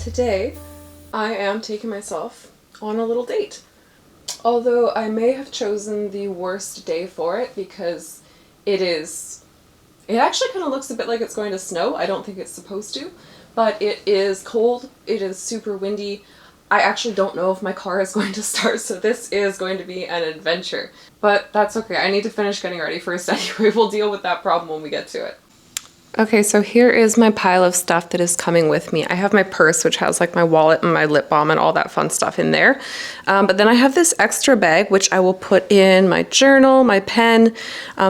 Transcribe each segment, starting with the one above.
Today, I am taking myself on a little date. Although I may have chosen the worst day for it because it actually kind of looks a bit like it's going to snow. I don't think it's supposed to, but it is cold. It is super windy. I actually don't know if my car is going to start, so this is going to be an adventure. But that's okay. I need to finish getting ready first anyway. We'll deal with that problem when we get to it. Okay, so here is my pile of stuff that is coming with me. I have my purse, which has like my wallet and my lip balm and all that fun stuff in there. But then I have this extra bag, which I will put in my journal, my pen.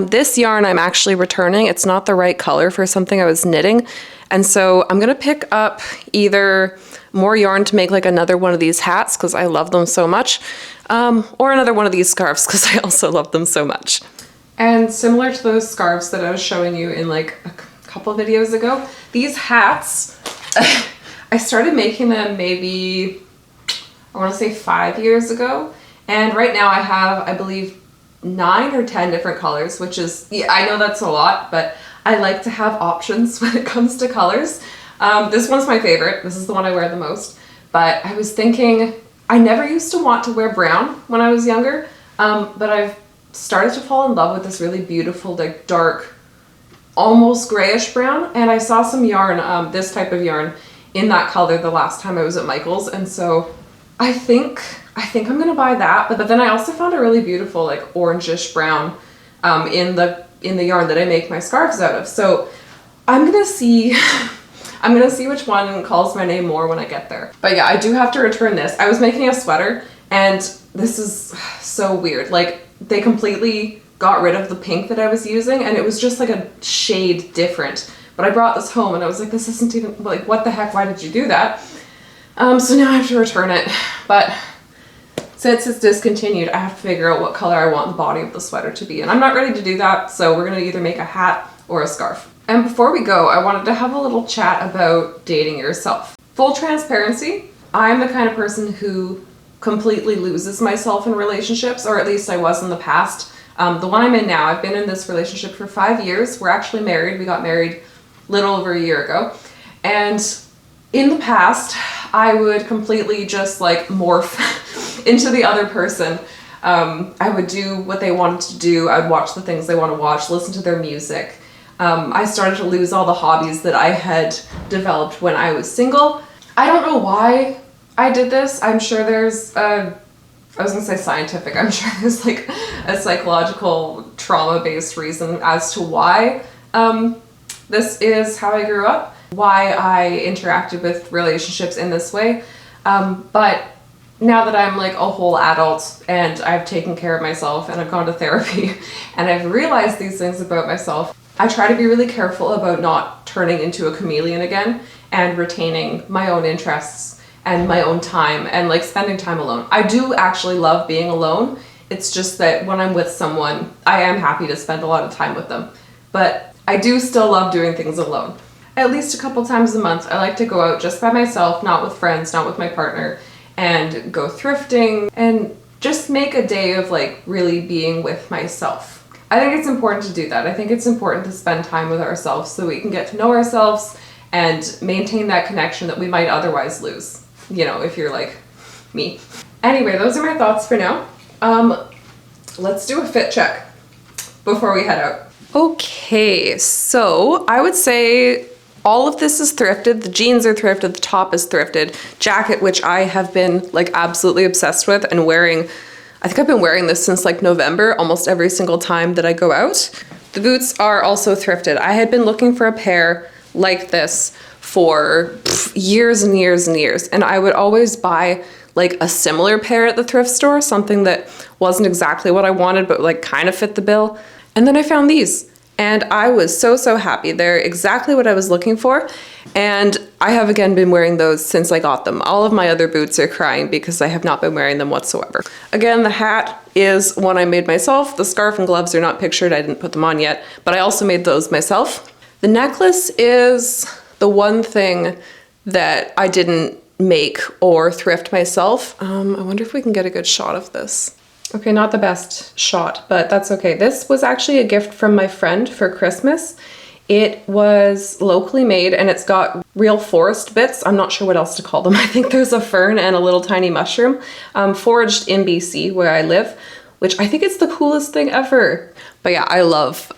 This yarn I'm actually returning. It's not the right color for something I was knitting. And so I'm gonna pick up either more yarn to make like another one of these hats, because I love them so much, or another one of these scarves, because I also love them so much. And similar to those scarves that I was showing you in like a couple videos ago, these hats, I started making them maybe, I want to say 5 years ago. And right now I have, I believe, 9 or 10 different colors, which is, yeah, I know that's a lot, but I like to have options when it comes to colors. This one's my favorite. This is the one I wear the most. But I was thinking, I never used to want to wear brown when I was younger, but I've started to fall in love with this really beautiful, like dark, almost grayish brown, and I saw some yarn, this type of yarn, in that color the last time I was at Michael's, and so I think I'm gonna buy that. But then I also found a really beautiful like orangish brown in the yarn that I make my scarves out of. So I'm gonna see I'm gonna see which one calls my name more when I get there. But yeah, I do have to return this. I was making a sweater, and this is so weird. Like, they completely got rid of the pink that I was using, and it was just like a shade different. But I brought this home and I was like, this isn't even, like, what the heck, why did you do that? So now I have to return it. But since it's discontinued, I have to figure out what color I want the body of the sweater to be. And I'm not ready to do that, so we're gonna either make a hat or a scarf. And before we go, I wanted to have a little chat about dating yourself. Full transparency, I'm the kind of person who completely loses myself in relationships, or at least I was in the past. The one I'm in now, I've been in this relationship for 5 years. We're actually married. We got married a little over a year ago. And in the past, I would completely just like morph into the other person. I would do what they wanted to do. I would watch the things they want to watch, listen to their music. I started to lose all the hobbies that I had developed when I was single. I don't know why I did this. I'm sure there's I was gonna say scientific, I'm sure there's like a psychological trauma-based reason as to why this is how I grew up, why I interacted with relationships in this way. But now that I'm like a whole adult and I've taken care of myself and I've gone to therapy and I've realized these things about myself, I try to be really careful about not turning into a chameleon again and retaining my own interests and my own time and like spending time alone. I do actually love being alone. It's just that when I'm with someone, I am happy to spend a lot of time with them. But I do still love doing things alone. At least a couple times a month, I like to go out just by myself, not with friends, not with my partner, and go thrifting and just make a day of like really being with myself. I think it's important to do that. I think it's important to spend time with ourselves so we can get to know ourselves and maintain that connection that we might otherwise lose. You know, if you're like me. Anyway, those are my thoughts for now. Let's do a fit check before we head out. Okay, so I would say all of this is thrifted. The jeans are thrifted, the top is thrifted. Jacket, which I have been like absolutely obsessed with and wearing, I think I've been wearing this since like November, almost every single time that I go out. The boots are also thrifted. I had been looking for a pair like this for years and years and years, and I would always buy like a similar pair at the thrift store, something that wasn't exactly what I wanted but like kind of fit the bill. And then I found these and I was so happy. They're exactly what I was looking for, and I have again been wearing those since I got them. All of my other boots are crying because I have not been wearing them whatsoever. Again, the hat is one I made myself. The scarf and gloves are not pictured. I didn't put them on yet, but I also made those myself. The necklace is the one thing that I didn't make or thrift myself. I wonder if we can get a good shot of this. Okay, not the best shot, but that's okay. This was actually a gift from my friend for Christmas. It was locally made and it's got real forest bits. I'm not sure what else to call them. I think there's a fern and a little tiny mushroom, foraged in BC where I live, which I think it's the coolest thing ever. But yeah, I love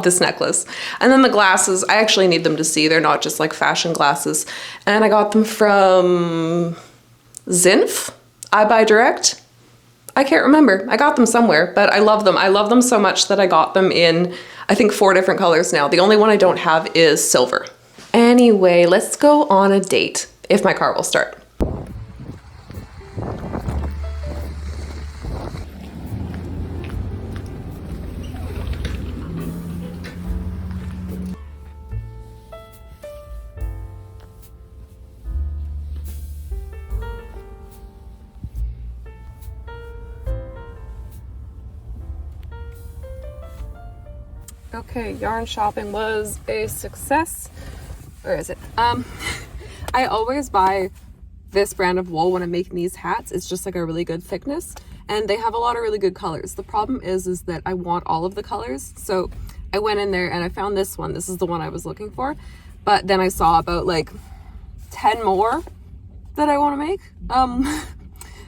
this necklace. And then the glasses, I actually need them to see. They're not just like fashion glasses. And I got them from Zinf. I buy direct. I can't remember. I got them somewhere, but I love them. I love them so much that I got them in, I think, 4 different colors now. The only one I don't have is silver. Anyway, let's go on a date, if my car will start. Okay, yarn shopping was a success. Where is it? I always buy this brand of wool when I'm making these hats. It's just like a really good thickness and they have a lot of really good colors. The problem is that I want all of the colors. So I went in there and I found this one. This is the one I was looking for. But then I saw about like 10 more that I want to make,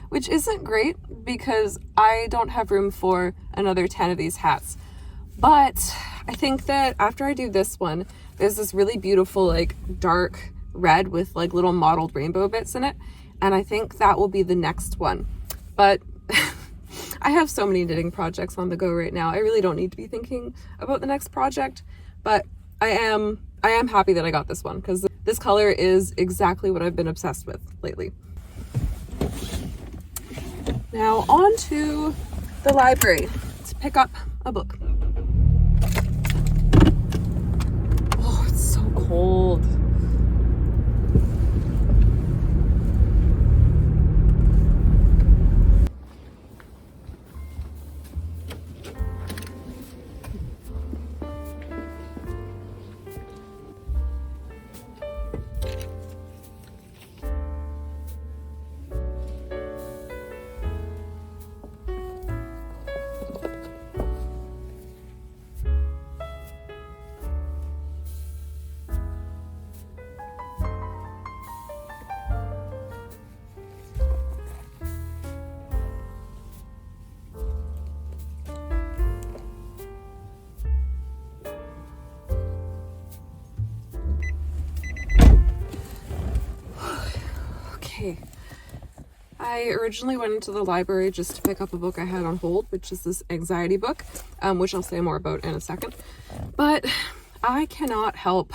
which isn't great because I don't have room for another 10 of these hats. But I think that after I do this one, there's this really beautiful like dark red with like little mottled rainbow bits in it. And I think that will be the next one. But I have so many knitting projects on the go right now. I really don't need to be thinking about the next project, but I am happy that I got this one because this color is exactly what I've been obsessed with lately. Now on to the library to pick up a book. Oh, it's so cold. Okay, I originally went into the library just to pick up a book I had on hold, which is this anxiety book, which I'll say more about in a second. But I cannot help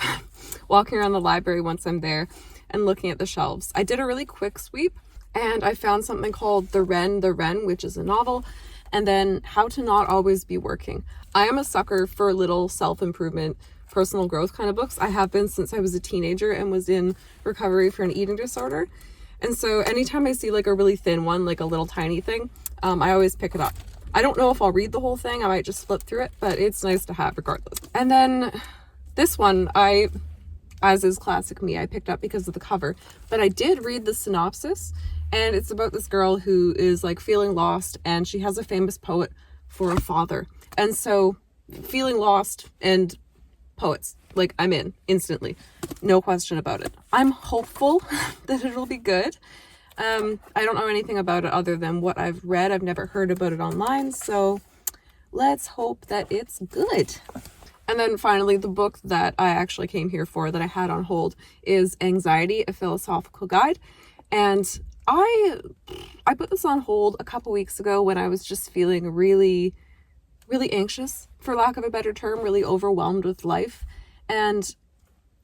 walking around the library once I'm there and looking at the shelves. I did a really quick sweep and I found something called The Wren, which is a novel, and then How to Not Always Be Working. I am a sucker for little self-improvement, personal growth kind of books. I have been since I was a teenager and was in recovery for an eating disorder. And so anytime I see like a really thin one, like a little tiny thing, I always pick it up. I don't know if I'll read the whole thing. I might just flip through it, but it's nice to have regardless. And then this one, as is classic me, I picked up because of the cover, but I did read the synopsis and it's about this girl who is like feeling lost and she has a famous poet for a father. And so feeling lost and poets, like I'm in instantly, no question about it. I'm hopeful that it'll be good. I don't know anything about it other than what I've read. I've never heard about it online, so let's hope that it's good. And then finally, the book that I actually came here for that I had on hold is Anxiety, a Philosophical Guide. And I put this on hold a couple weeks ago when I was just feeling really anxious, for lack of a better term, really overwhelmed with life. And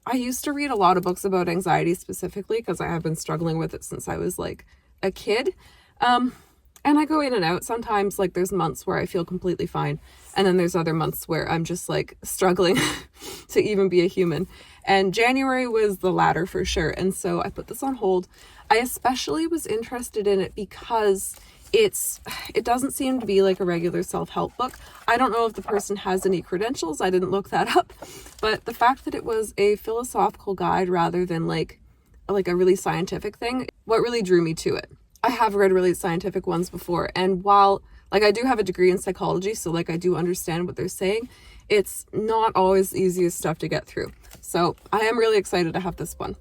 I used to read a lot of books about anxiety specifically because I have been struggling with it since I was like a kid. And I go in and out. Sometimes like there's months where I feel completely fine. And then there's other months where I'm just like struggling to even be a human. And January was the latter for sure. And so I put this on hold. I especially was interested in it because it doesn't seem to be like a regular self-help book. I don't know if the person has any credentials. I didn't look that up. But the fact that it was a philosophical guide rather than like a really scientific thing, what really drew me to it. I have read really scientific ones before, and while Like, I do have a degree in psychology, so like I do understand what they're saying. It's not always the easiest stuff to get through. So I am really excited to have this one.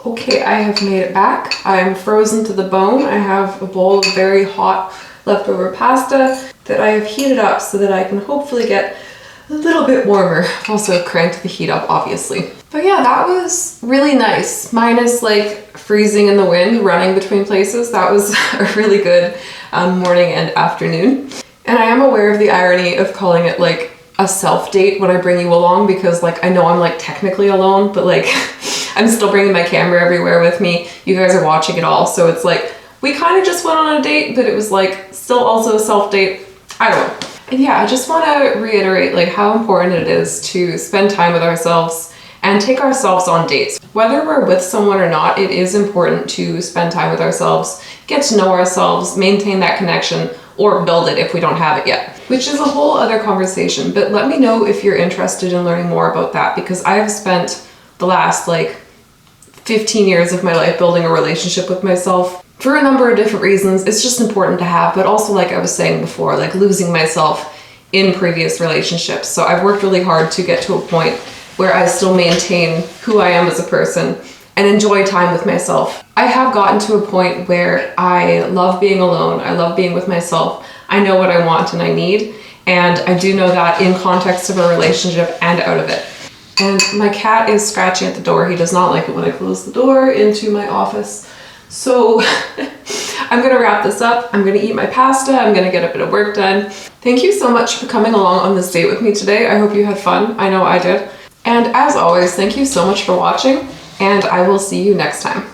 Okay, I have made it back. I'm frozen to the bone. I have a bowl of very hot leftover pasta that I have heated up so that I can hopefully get a little bit warmer. I've also cranked the heat up, obviously. But yeah, that was really nice. Minus like freezing in the wind, running between places. That was a really good morning and afternoon. And I am aware of the irony of calling it like a self date when I bring you along, because like I know I'm like technically alone, but like I'm still bringing my camera everywhere with me. You guys are watching it all, so it's like we kind of just went on a date, but it was like still also a self date. I don't know. And yeah, I just want to reiterate like how important it is to spend time with ourselves and take ourselves on dates. Whether we're with someone or not, it is important to spend time with ourselves, get to know ourselves, maintain that connection, or build it if we don't have it yet, which is a whole other conversation. But let me know if you're interested in learning more about that, because I have spent the last like 15 years of my life building a relationship with myself for a number of different reasons. It's just important to have, but also like I was saying before, like losing myself in previous relationships. So I've worked really hard to get to a point where I still maintain who I am as a person and enjoy time with myself. I have gotten to a point where I love being alone. I love being with myself. I know what I want and I need, and I do know that in context of a relationship and out of it. And my cat is scratching at the door. He does not like it when I close the door into my office. So I'm gonna wrap this up. I'm gonna eat my pasta. I'm gonna get a bit of work done. Thank you so much for coming along on this date with me today. I hope you had fun. I know I did. And as always, thank you so much for watching, and I will see you next time.